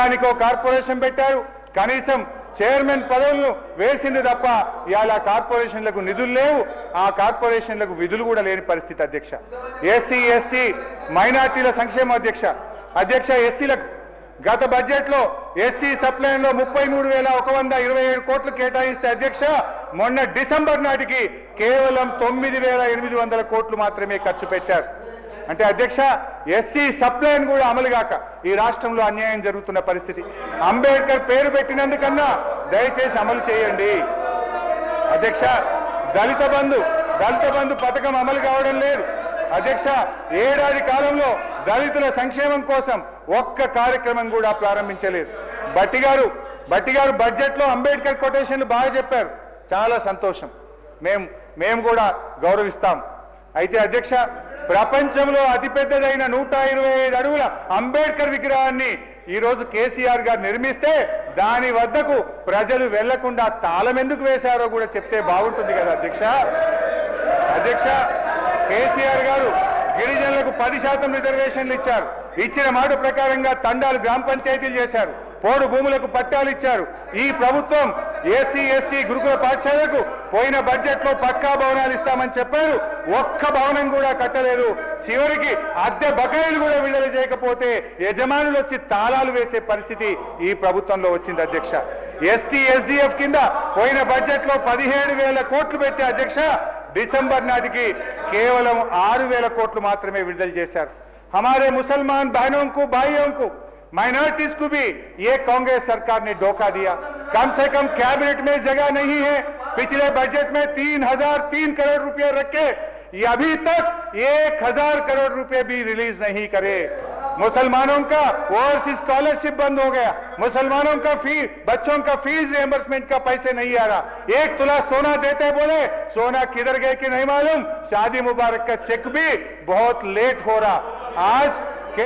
కులానికో corporation పెట్టారు, కనీసం chairman పదవులను వేసింది తప్ప ఇవాళ కార్పొరేషన్లకు నిధులు లేవు, ఆ కార్పొరేషన్లకు విధులు కూడా లేని పరిస్థితి అధ్యక్ష. ఎస్సీ ఎస్టీ మైనార్టీల సంక్షేమ అధ్యక్ష ఎస్సీలకు గత బడ్జెట్లో ఎస్సీ సప్లైన్లో 33,127 కోట్లు కేటాయిస్తే అధ్యక్ష మొన్న డిసెంబర్ నాటికి కేవలం 9,800 కోట్లు మాత్రమే ఖర్చు పెట్టారు. అంటే అధ్యక్ష ఎస్సీ సప్లైన్ కూడా అమలు కాక ఈ రాష్ట్రంలో అన్యాయం జరుగుతున్న పరిస్థితి. అంబేద్కర్ పేరు పెట్టినందుకన్నా దయచేసి అమలు చేయండి అధ్యక్ష. దళిత బంధు పథకం అమలు కావడం లేదు అధ్యక్ష. ఏడాది కాలంలో దళితుల సంక్షేమం కోసం ఒక్క కార్యక్రమం కూడా ప్రారంభించలేదు. బట్టి గారు బడ్జెట్లో అంబేద్కర్ కొటేషన్లు బాగా చెప్పారు, చాలా సంతోషం, మేము కూడా గౌరవిస్తాం. అయితే అధ్యక్ష ప్రపంచంలో అతిపెద్దదైన 125 అడుగుల అంబేద్కర్ విగ్రహాన్ని ఈరోజు కేసీఆర్ గారు నిర్మిస్తే దాని వద్దకు ప్రజలు వెళ్లకుండా తాళం ఎందుకు వేశారో కూడా చెప్తే బాగుంటుంది కదా అధ్యక్ష. కేసీఆర్ గారు గిరిజనులకు 10% రిజర్వేషన్లు ఇచ్చారు. ఇచ్చిన మాట ప్రకారంగా తండాలు గ్రామ పంచాయతీలు చేశారు, పోడు భూములకు పట్టాలు ఇచ్చారు. ఈ ప్రభుత్వం ఎస్సీ ఎస్టీ గురుకుల పాఠశాలకు పోయిన బడ్జెట్లో పక్కా భవనాలు ఇస్తామని చెప్పారు, ఒక్క భవనం కూడా కట్టలేదు. చివరికి అద్దె బకాయిలు కూడా విడుదల చేయకపోతే యజమానులు వచ్చి తాళాలు వేసే పరిస్థితి ఈ ప్రభుత్వంలో వచ్చింది అధ్యక్ష. ఎస్టీ ఎస్డిఎఫ్ కింద పోయిన బడ్జెట్లో 17,000 కోట్లు పెట్టే అధ్యక్ష दिसंबर नाटिकी केवलम 6,000 कोట్లు मात्रमे विడుదల చేశారు। हमारे मुसलमान बहनों को भाइयों को माइनॉरिटीज को भी ये कांग्रेस सरकार ने धोखा दिया। कम से कम कैबिनेट में जगह नहीं है। पिछले बजट में 3,003 करोड़ रुपए रखे, ये अभी तक 1,000 करोड़ रुपए भी रिलीज नहीं करे। मुसलमानों का ओवरसीज स्कॉलरशिप बंद हो गया, मुसलमानों का बच्चों का फीस रिएंबर्समेंट का पैसे नहीं आ रहा। 1 तुला सोना देते बोले सोना किधर गए कि नहीं मालूम। शादी मुबारक का चेक भी बहुत लेट हो रहा। आज के